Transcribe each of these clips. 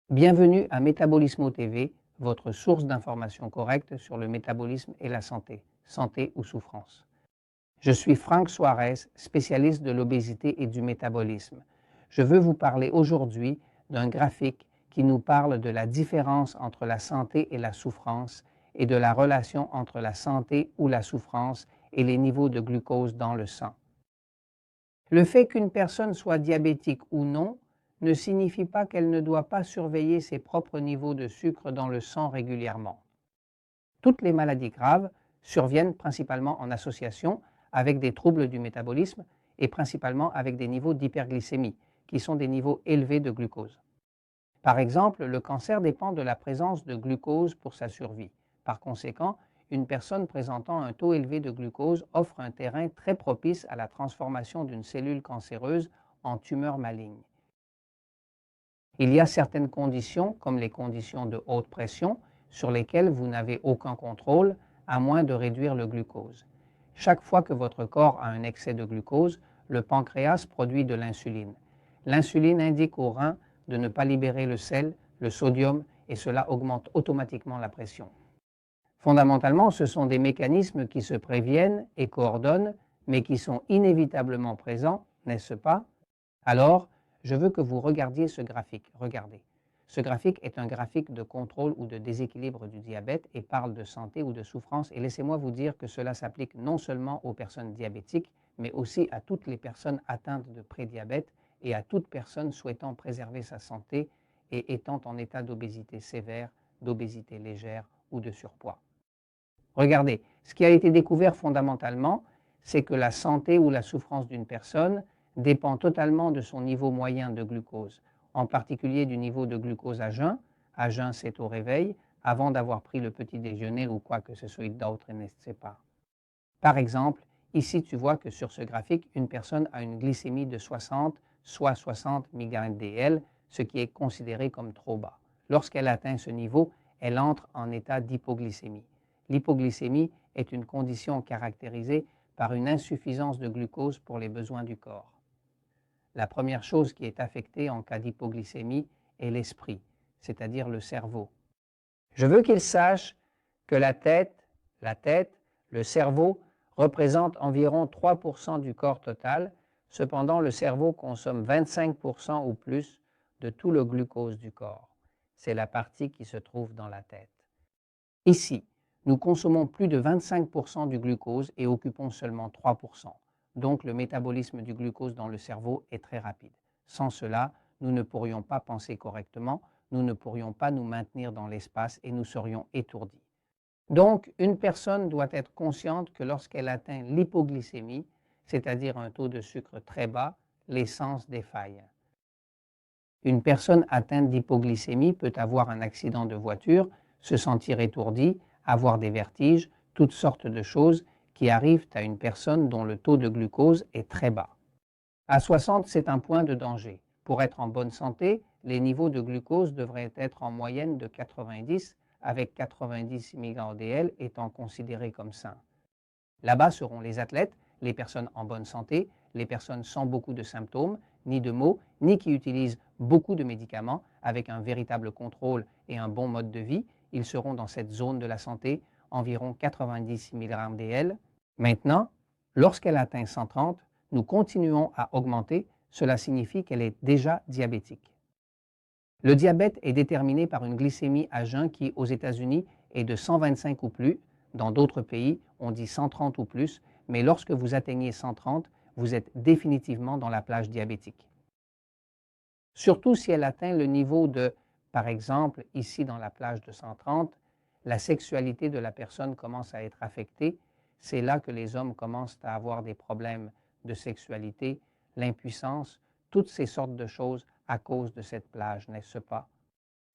Bienvenue à Métabolismo TV, votre source d'informations correctes sur le métabolisme et la santé, santé ou souffrance. Je suis Frank Suarez, spécialiste de l'obésité et du métabolisme. Je veux vous parler aujourd'hui d'un graphique qui nous parle de la différence entre la santé et la souffrance et de la relation entre la santé ou la souffrance et les niveaux de glucose dans le sang. Le fait qu'une personne soit diabétique ou non ne signifie pas qu'elle ne doit pas surveiller ses propres niveaux de sucre dans le sang régulièrement. Toutes les maladies graves surviennent principalement en association avec des troubles du métabolisme et principalement avec des niveaux d'hyperglycémie, qui sont des niveaux élevés de glucose. Par exemple, le cancer dépend de la présence de glucose pour sa survie. Par conséquent, une personne présentant un taux élevé de glucose offre un terrain très propice à la transformation d'une cellule cancéreuse en tumeur maligne. Il y a certaines conditions, comme les conditions de haute pression, sur lesquelles vous n'avez aucun contrôle, à moins de réduire le glucose. Chaque fois que votre corps a un excès de glucose, le pancréas produit de l'insuline. L'insuline indique aux reins de ne pas libérer le sel, le sodium, et cela augmente automatiquement la pression. Fondamentalement, ce sont des mécanismes qui se préviennent et coordonnent, mais qui sont inévitablement présents, n'est-ce pas? Alors, je veux que vous regardiez ce graphique. Regardez. Ce graphique est un graphique de contrôle ou de déséquilibre du diabète et parle de santé ou de souffrance. Et laissez-moi vous dire que cela s'applique non seulement aux personnes diabétiques, mais aussi à toutes les personnes atteintes de prédiabète et à toute personne souhaitant préserver sa santé et étant en état d'obésité sévère, d'obésité légère ou de surpoids. Regardez, ce qui a été découvert fondamentalement, c'est que la santé ou la souffrance d'une personne dépend totalement de son niveau moyen de glucose, en particulier du niveau de glucose à jeun. À jeun, c'est au réveil, avant d'avoir pris le petit déjeuner ou quoi que ce soit d'autre, n'est-ce pas? Par exemple, ici tu vois que sur ce graphique, une personne a une glycémie de 60, soit 60 mg/dl, ce qui est considéré comme trop bas. Lorsqu'elle atteint ce niveau, elle entre en état d'hypoglycémie. L'hypoglycémie est une condition caractérisée par une insuffisance de glucose pour les besoins du corps. La première chose qui est affectée en cas d'hypoglycémie est l'esprit, c'est-à-dire le cerveau. Je veux qu'il sache que la tête, le cerveau représentent environ 3% du corps total. Cependant, le cerveau consomme 25% ou plus de tout le glucose du corps. C'est la partie qui se trouve dans la tête. Ici, nous consommons plus de 25% du glucose et occupons seulement 3%. Donc le métabolisme du glucose dans le cerveau est très rapide. Sans cela, nous ne pourrions pas penser correctement, nous ne pourrions pas nous maintenir dans l'espace et nous serions étourdis. Donc, une personne doit être consciente que lorsqu'elle atteint l'hypoglycémie, c'est-à-dire un taux de sucre très bas, l'essence défaille. Une personne atteinte d'hypoglycémie peut avoir un accident de voiture, se sentir étourdie, avoir des vertiges, toutes sortes de choses qui arrivent à une personne dont le taux de glucose est très bas. À 60, c'est un point de danger. Pour être en bonne santé, les niveaux de glucose devraient être en moyenne de 90, avec 90 mg/dl étant considérés comme sains. Là-bas seront les athlètes, les personnes en bonne santé, les personnes sans beaucoup de symptômes, ni de maux, ni qui utilisent beaucoup de médicaments, avec un véritable contrôle et un bon mode de vie. Ils seront dans cette zone de la santé, environ 90 mg/dl. Maintenant, lorsqu'elle atteint 130, nous continuons à augmenter, cela signifie qu'elle est déjà diabétique. Le diabète est déterminé par une glycémie à jeun qui, aux États-Unis, est de 125 ou plus. Dans d'autres pays, on dit 130 ou plus, mais lorsque vous atteignez 130, vous êtes définitivement dans la plage diabétique. Surtout si elle atteint le niveau de, par exemple, ici dans la plage de 130, la sexualité de la personne commence à être affectée. C'est là que les hommes commencent à avoir des problèmes de sexualité, l'impuissance, toutes ces sortes de choses à cause de cette plage, n'est-ce pas?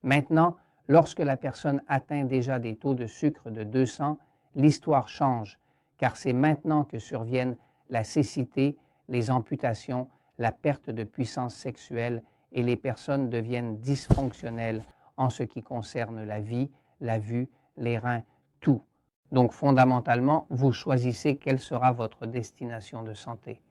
Maintenant, lorsque la personne atteint déjà des taux de sucre de 200, l'histoire change, car c'est maintenant que surviennent la cécité, les amputations, la perte de puissance sexuelle et les personnes deviennent dysfonctionnelles en ce qui concerne la vie, la vue, les reins, tout. Donc fondamentalement, vous choisissez quelle sera votre destination de santé.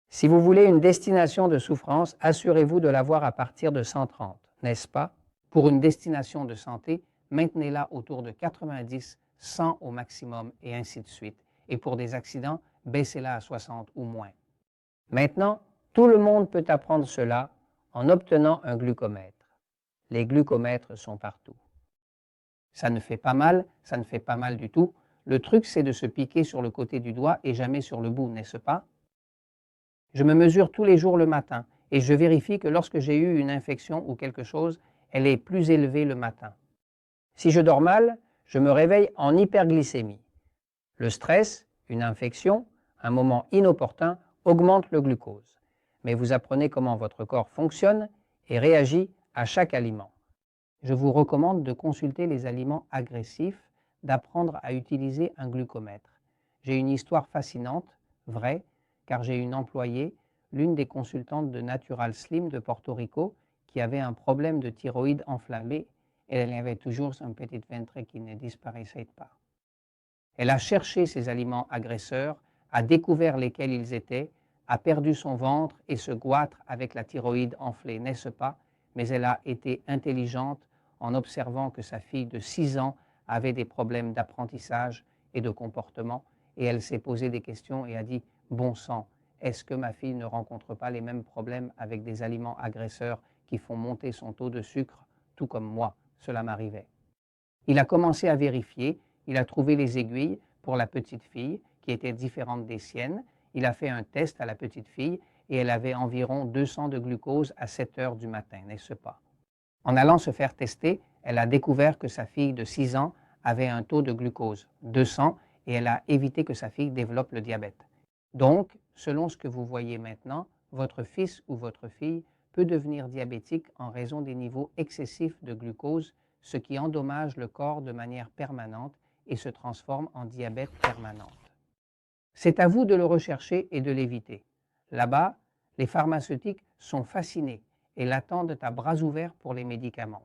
Si vous voulez une destination de souffrance, assurez-vous de l'avoir à partir de 130, n'est-ce pas? Pour une destination de santé, maintenez-la autour de 90, 100 au maximum et ainsi de suite. Et pour des accidents, baissez-la à 60 ou moins. Maintenant, tout le monde peut apprendre cela en obtenant un glucomètre. Les glucomètres sont partout. Ça ne fait pas mal, ça ne fait pas mal du tout. Le truc, c'est de se piquer sur le côté du doigt et jamais sur le bout, n'est-ce pas? Je me mesure tous les jours le matin et je vérifie que lorsque j'ai eu une infection ou quelque chose, elle est plus élevée le matin. Si je dors mal, je me réveille en hyperglycémie. Le stress, une infection, un moment inopportun, augmente le glucose. Mais vous apprenez comment votre corps fonctionne et réagit à chaque aliment. Je vous recommande de consulter les aliments agressifs, d'apprendre à utiliser un glucomètre. J'ai une histoire fascinante, vraie, car j'ai une employée, l'une des consultantes de Natural Slim de Porto Rico, qui avait un problème de thyroïde enflammée et elle avait toujours un petit ventre qui ne disparaissait pas. Elle a cherché ces aliments agresseurs, a découvert lesquels ils étaient, a perdu son ventre et ce goitre avec la thyroïde enflée, n'est-ce pas? Mais elle a été intelligente en observant que sa fille de 6 ans avait des problèmes d'apprentissage et de comportement et elle s'est posé des questions et a dit « Bon sang, est-ce que ma fille ne rencontre pas les mêmes problèmes avec des aliments agresseurs qui font monter son taux de sucre, tout comme moi, cela m'arrivait ». Il a commencé à vérifier, il a trouvé les aiguilles pour la petite fille qui étaient différentes des siennes. Il a fait un test à la petite fille et elle avait environ 200 de glucose à 7 heures du matin, n'est-ce pas? En allant se faire tester, elle a découvert que sa fille de 6 ans avait un taux de glucose 200 et elle a évité que sa fille développe le diabète. Donc, selon ce que vous voyez maintenant, votre fils ou votre fille peut devenir diabétique en raison des niveaux excessifs de glucose, ce qui endommage le corps de manière permanente et se transforme en diabète permanente. C'est à vous de le rechercher et de l'éviter. Là-bas, les pharmaceutiques sont fascinés et l'attendent à bras ouverts pour les médicaments.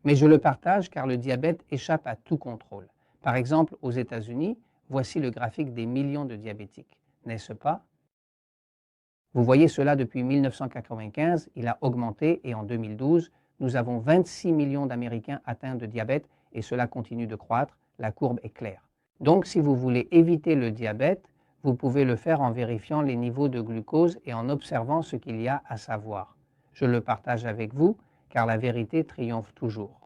Mais je le partage car le diabète échappe à tout contrôle. Par exemple, aux États-Unis, voici le graphique des millions de diabétiques, n'est-ce pas? Vous voyez cela depuis 1995, il a augmenté et en 2012, nous avons 26 millions d'Américains atteints de diabète et cela continue de croître, la courbe est claire. Donc si vous voulez éviter le diabète, vous pouvez le faire en vérifiant les niveaux de glucose et en observant ce qu'il y a à savoir. Je le partage avec vous car la vérité triomphe toujours.